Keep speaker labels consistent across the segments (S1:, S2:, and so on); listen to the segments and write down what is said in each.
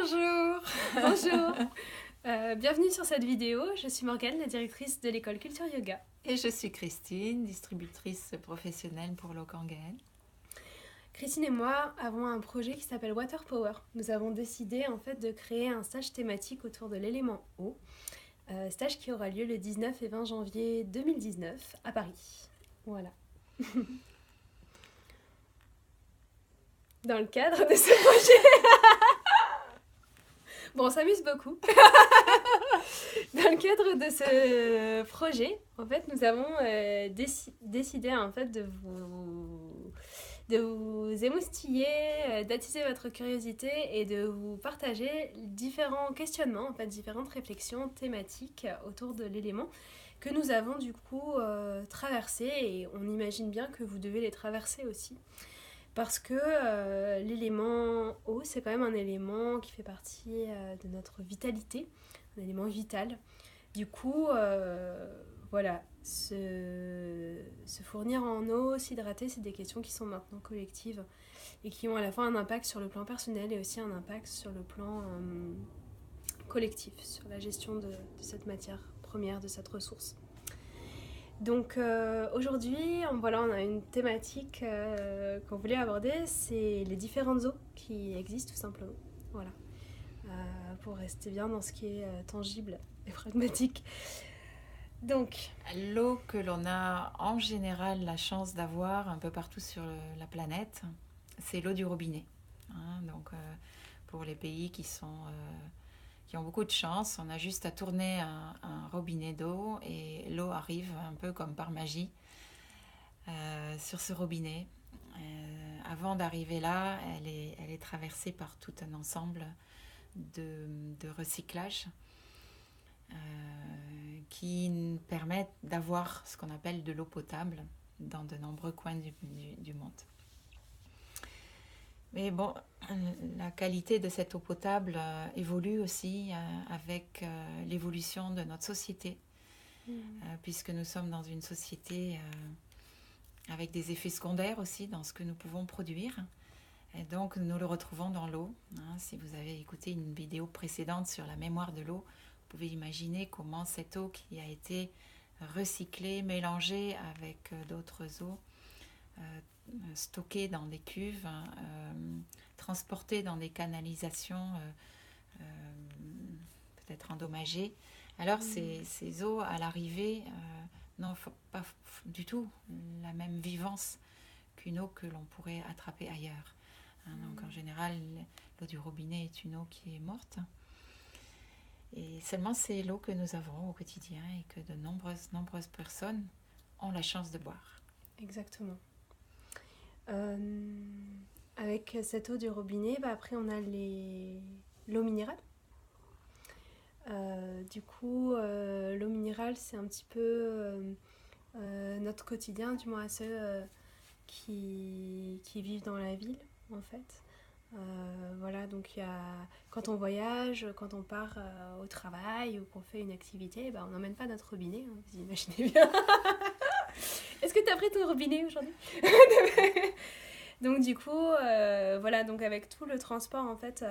S1: Bonjour.
S2: Bonjour. Bienvenue sur cette vidéo. Je suis Morgane, la directrice de l'école Culture Yoga.
S1: Et je suis Christine, distributrice professionnelle pour l'eau Kangen.
S2: Christine et moi avons un projet qui s'appelle Water Power. Nous avons décidé en fait de créer un stage thématique autour de l'élément eau. Stage qui aura lieu le 19 et 20 janvier 2019 à Paris. Voilà. Dans le cadre de ce projet... Bon, on s'amuse beaucoup. Dans le cadre de ce projet, en fait, nous avons décidé en fait de vous émoustiller, d'attiser votre curiosité et de vous partager différents questionnements, en fait, différentes réflexions thématiques autour de l'élément que nous avons du coup traversé, et on imagine bien que vous devez les traverser aussi. Parce que l'élément eau, c'est quand même un élément qui fait partie de notre vitalité, un élément vital. Du coup, voilà, se fournir en eau, s'hydrater, c'est des questions qui sont maintenant collectives et qui ont à la fois un impact sur le plan personnel et aussi un impact sur le plan collectif, sur la gestion de cette matière première, de cette ressource. Donc aujourd'hui, on a une thématique qu'on voulait aborder, c'est les différentes eaux qui existent tout simplement. Voilà. Pour rester bien dans ce qui est tangible et pragmatique. Donc,
S1: l'eau que l'on a en général la chance d'avoir un peu partout sur la planète, c'est l'eau du robinet. Donc pour les pays qui ont beaucoup de chance, on a juste à tourner un robinet d'eau et l'eau arrive un peu comme par magie sur ce robinet. Avant d'arriver là, elle est traversée par tout un ensemble de recyclage qui permettent d'avoir ce qu'on appelle de l'eau potable dans de nombreux coins du monde. Mais bon, la qualité de cette eau potable évolue aussi avec l'évolution de notre société, puisque nous sommes dans une société avec des effets secondaires aussi dans ce que nous pouvons produire. Et donc, nous le retrouvons dans l'eau. Si vous avez écouté une vidéo précédente sur la mémoire de l'eau, vous pouvez imaginer comment cette eau qui a été recyclée, mélangée avec d'autres eaux, stockées dans des cuves, transportées dans des canalisations peut-être endommagées. Alors, ces eaux, à l'arrivée, n'ont pas du tout la même vivance qu'une eau que l'on pourrait attraper ailleurs. Donc en général, l'eau du robinet est une eau qui est morte. Et seulement c'est l'eau que nous avons au quotidien et que de nombreuses personnes ont la chance de boire.
S2: Exactement. Avec cette eau du robinet, après on a l'eau minérale. Du coup, l'eau minérale, c'est un petit peu notre quotidien, du moins à ceux qui vivent dans la ville, en fait. Voilà, donc quand on voyage, quand on part au travail ou qu'on fait une activité, on n'emmène pas notre robinet, vous imaginez bien. Est-ce que tu as pris ton robinet aujourd'hui? Donc du coup, voilà, donc avec tout le transport en fait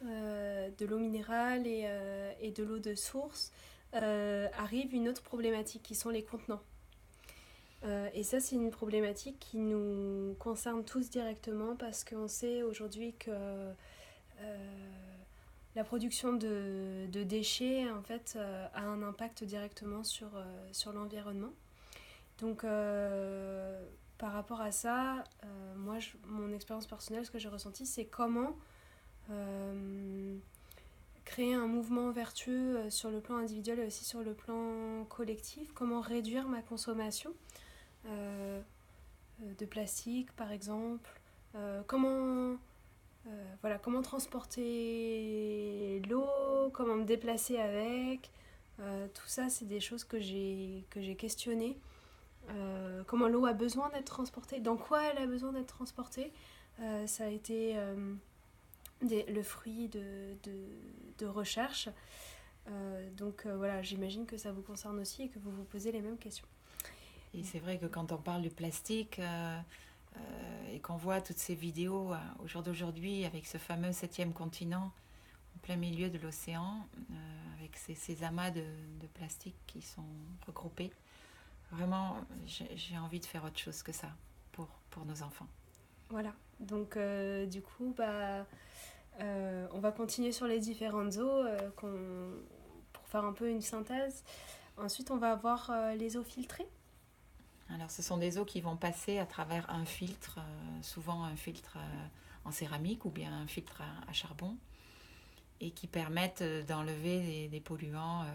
S2: de l'eau minérale et de l'eau de source, arrive une autre problématique qui sont les contenants. Et ça, c'est une problématique qui nous concerne tous directement parce qu'on sait aujourd'hui que la production de déchets en fait, a un impact directement sur l'environnement. Donc, par rapport à ça, moi, mon expérience personnelle, ce que j'ai ressenti, c'est comment créer un mouvement vertueux sur le plan individuel et aussi sur le plan collectif, comment réduire ma consommation de plastique par exemple, comment transporter l'eau, comment me déplacer avec, tout ça c'est des choses que j'ai questionnées. Comment l'eau a besoin d'être transportée, dans quoi elle a besoin d'être transportée, ça a été le fruit de recherches. Donc voilà, j'imagine que ça vous concerne aussi et que vous vous posez les mêmes questions.
S1: Et c'est vrai que quand on parle du plastique, et qu'on voit toutes ces vidéos au jour d'aujourd'hui avec ce fameux 7e continent en plein milieu de l'océan, avec ces amas de plastique qui sont regroupés. Vraiment, j'ai envie de faire autre chose que ça pour nos enfants.
S2: Voilà, donc du coup, on va continuer sur les différentes eaux pour faire un peu une synthèse. Ensuite, on va avoir les eaux filtrées.
S1: Alors, ce sont des eaux qui vont passer à travers un filtre, souvent un filtre en céramique ou bien un filtre à charbon, et qui permettent d'enlever des polluants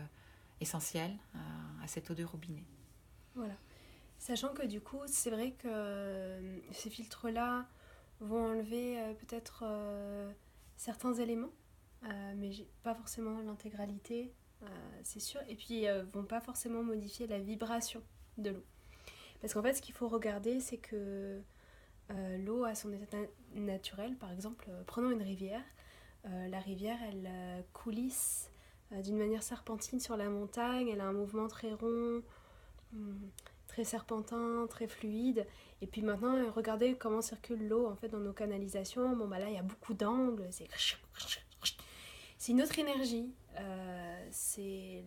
S1: essentiels à cette eau de robinet.
S2: Voilà. Sachant que du coup, c'est vrai que ces filtres-là vont enlever peut-être certains éléments, mais pas forcément l'intégralité, c'est sûr. Et puis, vont pas forcément modifier la vibration de l'eau. Parce qu'en fait, ce qu'il faut regarder, c'est que l'eau a son état naturel. Par exemple, prenons une rivière. La rivière, elle coulisse d'une manière serpentine sur la montagne. Elle a un mouvement très rond, très serpentin, très fluide. Et puis maintenant, regardez comment circule l'eau en fait dans nos canalisations. Bon, là, il y a beaucoup d'angles. C'est une autre énergie.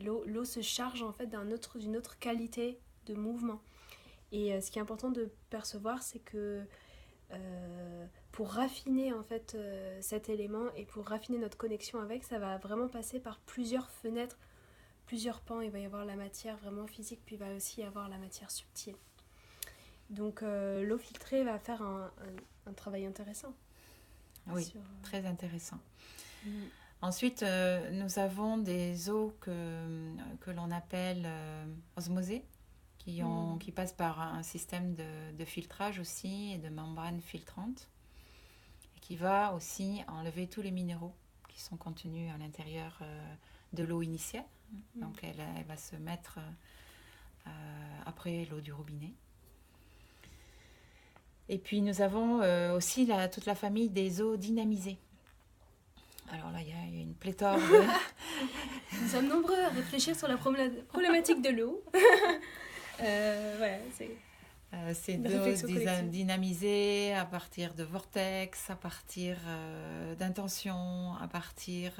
S2: L'eau se charge en fait d'une autre qualité de mouvement. Et ce qui est important de percevoir, c'est que pour raffiner en fait cet élément et pour raffiner notre connexion avec, ça va vraiment passer par plusieurs fenêtres, plusieurs pans. Il va y avoir la matière vraiment physique, puis il va aussi y avoir la matière subtile. Donc l'eau filtrée va faire un travail intéressant.
S1: Oui, très intéressant. Ensuite, nous avons des eaux que l'on appelle osmosées, qui passent par un système de filtrage aussi et de membrane filtrante, et qui va aussi enlever tous les minéraux qui sont contenus à l'intérieur de l'eau initiale. Donc elle va se mettre après l'eau du robinet. Et puis nous avons aussi toute la famille des eaux dynamisées. Alors là, il y a une pléthore de...
S2: Nous sommes nombreux à réfléchir sur la problématique de l'eau. Voilà,
S1: c'est d'eau dynamisée à partir de vortex, à partir d'intentions, à partir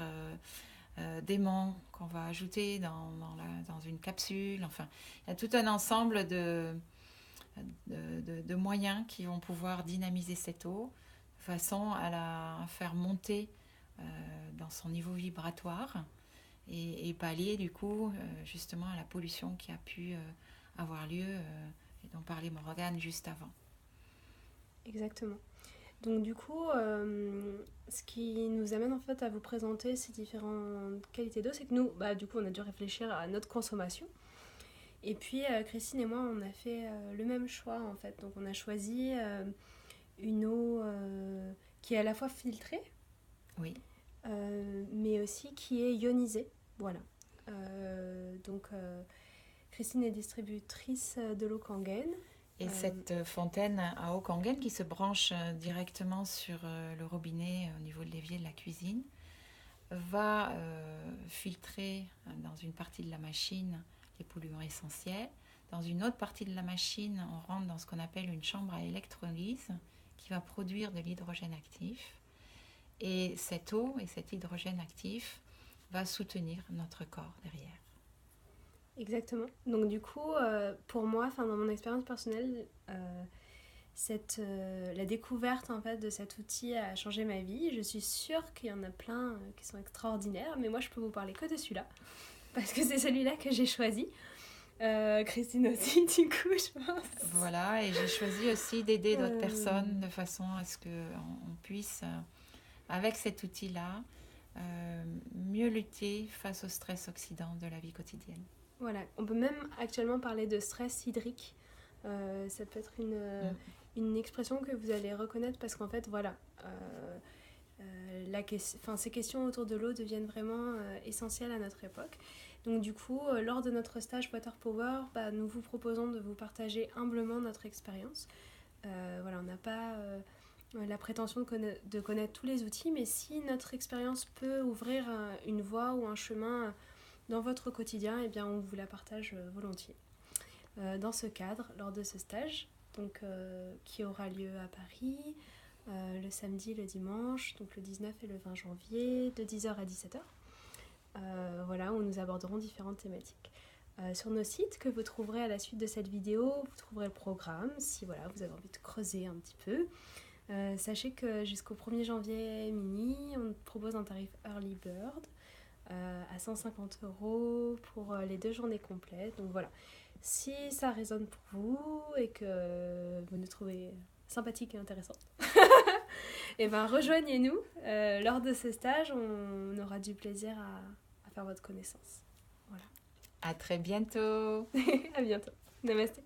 S1: d'aimants qu'on va ajouter dans une capsule. Enfin, il y a tout un ensemble de moyens qui vont pouvoir dynamiser cette eau de façon à la faire monter dans son niveau vibratoire et pallier du coup justement à la pollution qui a pu avoir lieu et dont parlait Morgane juste avant.
S2: Exactement. Donc du coup, ce qui nous amène en fait à vous présenter ces différentes qualités d'eau, c'est que nous, du coup, on a dû réfléchir à notre consommation. Et puis Christine et moi, on a fait le même choix en fait. Donc on a choisi une eau qui est à la fois filtrée,
S1: oui,
S2: mais aussi qui est ionisée. Voilà. Donc Christine est distributrice de l'eau Kangen.
S1: Et cette fontaine à eau Kangen qui se branche directement sur le robinet au niveau de l'évier de la cuisine va filtrer dans une partie de la machine les polluants essentiels. Dans une autre partie de la machine, on rentre dans ce qu'on appelle une chambre à électrolyse qui va produire de l'hydrogène actif. Et cette eau et cet hydrogène actif va soutenir notre corps derrière.
S2: Exactement. Donc du coup, pour moi, dans mon expérience personnelle, la découverte en fait de cet outil a changé ma vie. Je suis sûre qu'il y en a plein qui sont extraordinaires, mais moi je peux vous parler que de celui-là, parce que c'est celui-là que j'ai choisi. Christine aussi, du coup, je pense.
S1: Voilà, et j'ai choisi aussi d'aider d'autres personnes de façon à ce qu'on puisse, avec cet outil-là, mieux lutter face au stress oxydant de la vie quotidienne.
S2: Voilà, on peut même actuellement parler de stress hydrique. Ça peut être une expression que vous allez reconnaître parce qu'en fait, voilà, ces questions autour de l'eau deviennent vraiment essentielles à notre époque. Donc du coup, lors de notre stage Water Power, nous vous proposons de vous partager humblement notre expérience. Voilà, on n'a pas la prétention de connaître tous les outils, mais si notre expérience peut ouvrir une voie ou un chemin dans votre quotidien, eh bien on vous la partage volontiers. Dans ce cadre, lors de ce stage, donc, qui aura lieu à Paris le samedi, le dimanche, donc le 19 et le 20 janvier, de 10h à 17h. Voilà, où nous aborderons différentes thématiques. Sur nos sites que vous trouverez à la suite de cette vidéo, vous trouverez le programme si voilà, vous avez envie de creuser un petit peu. Sachez que jusqu'au 1er janvier minuit, on propose un tarif Early Bird à 150 € pour les 2 journées complètes. Donc voilà, si ça résonne pour vous et que vous nous trouvez sympathique et intéressante, et ben rejoignez-nous. Lors de ce stage, on aura du plaisir à faire votre connaissance. Voilà.
S1: À très bientôt.
S2: À bientôt. Namasté.